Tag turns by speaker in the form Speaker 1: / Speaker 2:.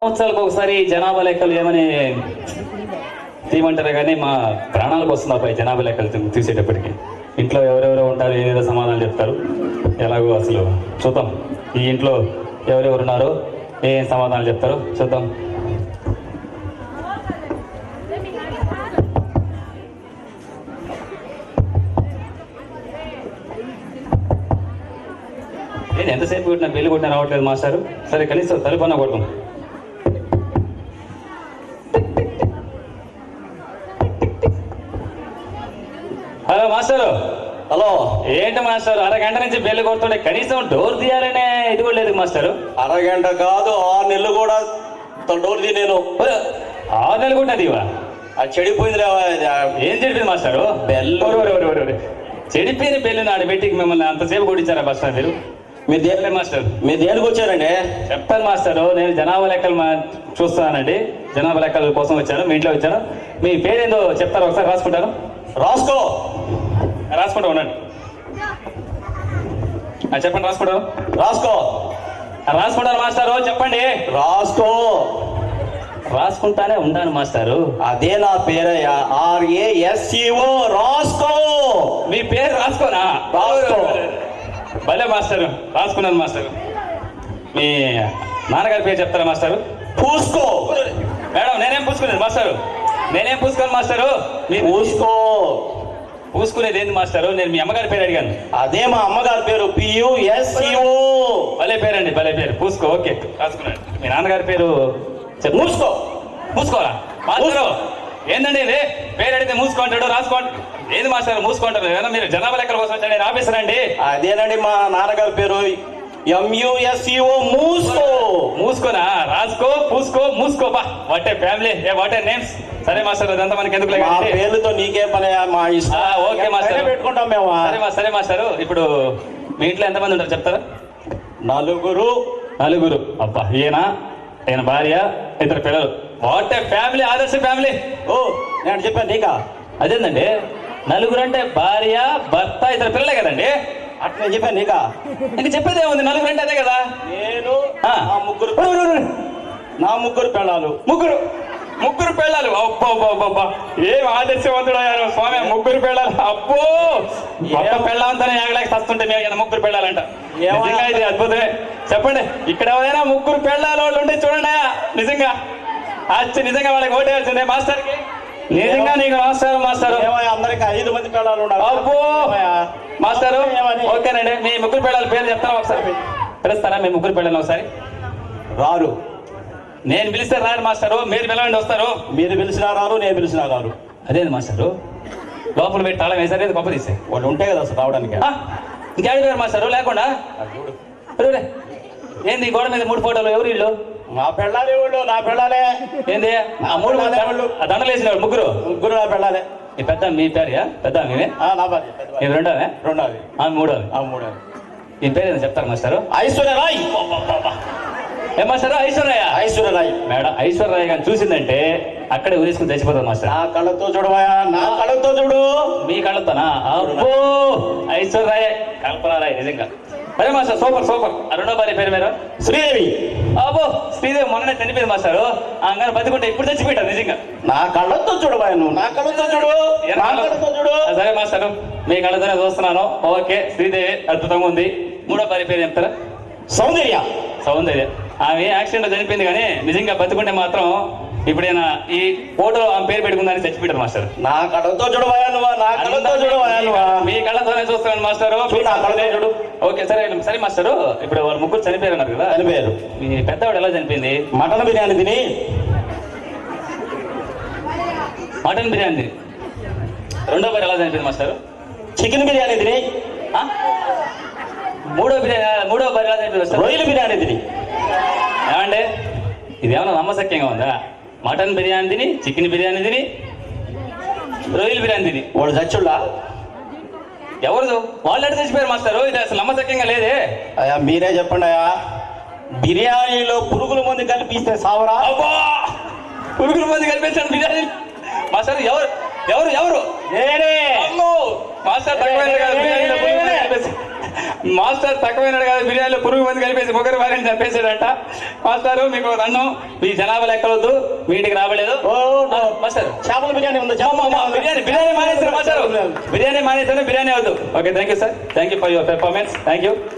Speaker 1: సంవత్సరాలకు ఒకసారి జనాభా లెక్కలు ఏమని తీయమంటారు కానీ మా ప్రాణాలకు వస్తుంది అబ్బాయి జనాభా లెక్కలు తీసేటప్పటికి. ఇంట్లో ఎవరెవరో ఉంటారు, ఏదేదో సమాధానం చెప్తారు. ఎలాగో అసలు చూద్దాం ఈ ఇంట్లో ఎవరెవరు ఉన్నారో ఏం సమాధానాలు చెప్తారో చూద్దాం. నేను ఎంతసేపు కొట్టినా బెల్లి కొట్టినా రావట్లేదు మాస్టారు. సరే కనీసం తలుపు అన్నా కొడతాం. హలో మాస్టారు.
Speaker 2: హలో,
Speaker 1: ఏంటి మాస్టర్ అరగంట నుంచి బెల్లి కొడుతుండే కనీసం డోర్ తీయాలనే ఇది కూడా లేదు మాస్టారు.
Speaker 2: అరగంట కాదు 6 నెలలు కూడా డోర్ తీ నేను
Speaker 1: 6 నెలలు కూడా ఇవా
Speaker 2: అది చెడిపోయింది.
Speaker 1: ఏం చెడిపోయింది మాస్టారు?
Speaker 2: బెల్లు
Speaker 1: చెడిపోయిన బెల్లు నాడు పెట్టి మిమ్మల్ని అంతసేపు కొట్టించారా మాస్టర్ మీరు?
Speaker 2: మీరు
Speaker 1: దేనిలే మాస్టర్
Speaker 2: మీరు దేనికి వచ్చారండి?
Speaker 1: చెప్తాను మాస్టారు, నేను జనాభా లెక్కలు చూస్తున్నానండి. జనాభా లెక్కల కోసం వచ్చాను, మీ ఇంట్లో వచ్చాను. మీ పేరేందో చెప్తారు, ఒకసారి రాసుకుంటాను.
Speaker 2: రాసుకో.
Speaker 1: రాసుకుంటా ఉండండి. చెప్పండి, రాసుకుంటాను.
Speaker 2: రాసుకో.
Speaker 1: రాసుకుంటాను మాస్టారు, చెప్పండి.
Speaker 2: రాసుకో.
Speaker 1: రాసుకుంటానే ఉంటాను మాస్టారు.
Speaker 2: అదే నా పేరయ్యా, RASCO. రాసుకో.
Speaker 1: మీ పేరు రాసుకోనా?
Speaker 2: రాసుకో.
Speaker 1: భలే మాస్టారు, రాసుకున్నాను మాస్టారు. మీ నాన్నగారి పేరు చెప్తారా మాస్టారు?
Speaker 2: పూసుకో.
Speaker 1: మేడం నేనేం పూసుకునేది మాస్టారు? నేనేం పూసుకోను మాస్టారు. మీ
Speaker 2: పూసుకో.
Speaker 1: పూసుకునేది ఏంది మాస్టారు? నేను మీ అమ్మగారి పేరు అడిగాను.
Speaker 2: అదే మా అమ్మగారి పేరు, PUSCO.
Speaker 1: భలే పేరండి, భలే పేరు. పూసుకో. ఓకే, రాసుకున్నాను. మీ నాన్నగారి పేరు
Speaker 2: మూసుకో.
Speaker 1: మూసుకోవాలా మాస్టారు? ఏందండి ఇది? పేరు అడిగితే మూసుకుంటాడు, రాసుకోండి. ఏది మాస్టర్ మూసుకుంటారు? ఏమన్నా మీరు జనాభా లెక్కల కోసం వచ్చాడు, నేను ఆఫీసర్ అండి.
Speaker 2: అదేనండి మా నాన్నగారి పేరు, MUSCO. మూసుకో.
Speaker 1: మూసుకోనా? రాసుకో, పూసుకో, మూసుకో. బా what a family, what a names. సరే మాస్టర్, అదంతా మనకి ఎందుకు
Speaker 2: మా పేర్లతో నీకే పని, మా ఇష్టం.
Speaker 1: ఓకే మాస్టర్,
Speaker 2: పెట్టుకుంటాం మేము.
Speaker 1: సరే మాస్టారు. ఇప్పుడు మీ ఇంట్లో ఎంతమంది ఉంటారు చెప్తారా?
Speaker 2: 4.
Speaker 1: 4. అబ్బా, ఈయన భార్య, 2 పిల్లలు. వాట్ ఏ ఫ్యామిలీ, ఆదర్శ ఫ్యామిలీ.
Speaker 2: ఓ, నేను చెప్పాను నీకా?
Speaker 1: అదేందండి 4 అంటే భార్య, భర్త, 2 పిల్లలే కదండి.
Speaker 2: అట్లా నేను చెప్పాను నీకా?
Speaker 1: ఇంక చెప్పేది ఏముంది, 4 అంటే అదే కదా.
Speaker 2: నేను నా ముగ్గురు పిల్లలు.
Speaker 1: ముగ్గురు పిల్లలు. అబ్బో, ఏం ఆదర్శవంతుడయ్యారు స్వామి. 3 పిల్లలు. అబ్బో, ఒక్క పిల్లంతానే ఏగలేక వస్తుంటే మేము 3 పిల్లలంట. నిజంగా ఇది అద్భుతమే. చెప్పండి, ఇక్కడ ఎవరైనా 3 పిల్లలు వాళ్ళు ఉంటే చూడండి. నిజంగా నిజంగా వాళ్ళకి ఓటేయాల్సిందే మాస్టర్కి. నిజంగా నీకు నమస్కారం మాస్టర్.
Speaker 2: అందరికి 5 మంది పిల్లలు ఉన్నారు.
Speaker 1: అబ్బో మాస్టారు, ఓకేనండి. మీ 3 పిల్లల పేరు చెప్తారా ఒకసారి? పిలుస్తారా మీ 3 పిల్లలు ఒకసారి?
Speaker 2: రారు.
Speaker 1: నేను పిలిస్తే రారు మాస్టారు, మీరు పిలవండి వస్తారు.
Speaker 2: మీరు పిలిచినా రారు, నేను పిలిచినా రారు.
Speaker 1: అదేంది మాస్టారు, లోపల పెట్టి తాళం వేసారు, గొప్ప తీసే
Speaker 2: వాళ్ళు ఉంటే కదా అసలు రావడానికి.
Speaker 1: ఇంకేడు మాస్టారు లేకుండా? ఏంది గోడ మీద 3 ఫోటోలు? ఎవరు వీళ్ళు?
Speaker 2: మా పెళ్ళాలి వాళ్ళు. నా పెళ్ళాలే.
Speaker 1: ఏంది ఆ 3 దండలు వేసిన వాళ్ళు? ముగ్గురు
Speaker 2: నా పెళ్ళాలే.
Speaker 1: ఈ పెద్ద మీ పేరు? పెద్ద మీవే?
Speaker 2: నా భార్య.
Speaker 1: ఇది రెండోవే?
Speaker 2: రెండోది.
Speaker 1: మూడోది. ఈ పేరు ఏదో చెప్తారు మాస్టారు?
Speaker 2: ఐశ్వర్యరాయ్.
Speaker 1: ఏ మాస్టారు? ఐశ్వర్యరాయ్. మేడం ఐశ్వర్యరాయ్ గారిని చూసిందంటే అక్కడే ఉరేసుకుని చచ్చిపోతుంది మాస్టర్.
Speaker 2: నా కళ్ళతో చూడవా? నా కళ్ళతో చూడు.
Speaker 1: మీ కళ్ళతోనా? అబ్బో, ఐశ్వర్యరాయ్, కల్పనారాయ్. నిజంగా అదే మాస్టర్, సూపర్. రెండో భార్య పేరు మీరు?
Speaker 2: శ్రీదేవి.
Speaker 1: అబ్బో, శ్రీదేవి మొన్ననే చనిపోయింది మాస్టారు. అంగన బతికుంటే ఇప్పుడు చచ్చిపోయాడు. నిజంగా
Speaker 2: నా కళ్ళతో చూడవా? నువ్వు నా కళ్ళతో చూడు.
Speaker 1: సరే మాస్టారు, మీ కళ్ళతోనే చూస్తున్నాను. ఓకే, శ్రీదేవి అద్భుతంగా ఉంది. మూడో భార్య పేరు చెప్తారా?
Speaker 2: సౌందర్య.
Speaker 1: ఆమె యాక్సిడెంట్ చనిపోయింది, కానీ నిజంగా బతుకుంటే మాత్రం ఇప్పుడైనా ఈ ఫోటో ఆమె పేరు పెట్టుకుందని చచ్చిపోయాడు మాస్టర్.
Speaker 2: నా కళ్ళతో చూడవా నువ్వా? నా కళ్ళతో చూడవా నువ్వా?
Speaker 1: మీ కళ్ళతోనే చూస్తున్నాను మాస్టారు.
Speaker 2: చూడు.
Speaker 1: ఓకే, సరే మాస్టారు. ఇప్పుడు వాళ్ళు 3 చనిపోయారు అన్నారు కదా,
Speaker 2: చనిపోయారు.
Speaker 1: మీ పెద్దవాడు ఎలా చనిపోయింది?
Speaker 2: మటన్ బిర్యానీ తిని.
Speaker 1: రెండో భార్య ఎలా చనిపోయింది మాస్టారు?
Speaker 2: చికెన్ బిర్యానీ తిని.
Speaker 1: మూడో భార్య ఎలా చనిపోయింది మాస్టర్?
Speaker 2: రొయ్యల బిర్యానీ తిని.
Speaker 1: ఏమంటే ఇదేమన్నా నమ్మశక్యంగా ఉందా? మటన్ బిర్యానీ తిని, చికెన్ బిర్యానీ తిని, రొయ్యల బిర్యానీ తిని
Speaker 2: వాడు చచ్చుడా?
Speaker 1: ఎవరు వాళ్ళు ఎక్కడ చచ్చిపోయారు మాస్టారు? ఇది అసలు నమ్మశక్యంగా లేదే.
Speaker 2: అయ్యా మీరే చెప్పండి అయ్యా. బిర్యానీలో పురుగుల మందు కలిపిస్తే సావరా?
Speaker 1: అబ్బా, పురుగుల మందు కలిపించాను బిర్యానీ మాస్టర్. ఎవరు?
Speaker 2: నేనే.
Speaker 1: మాస్టర్ మాస్టర్ తక్కువైనాడు కదా, బిర్యానీలో పురుగు మంది కలిపేసి ముగ్గురు వారిని చంపేశాడంట. మాస్టారు మీకు నన్ను మీ జనాభా లెక్కలొద్దు, మీ ఇంటికి రావలేదు.
Speaker 2: Oh no.
Speaker 1: మాస్టర్
Speaker 2: చేపల బిర్యానీ ఉంది,
Speaker 1: బిర్యానీ మానేశారు మాస్టారు, బిర్యానీ మానేశాను, బిర్యానీ వద్దు. Okay, thank you sir, thank you for your performance, thank you.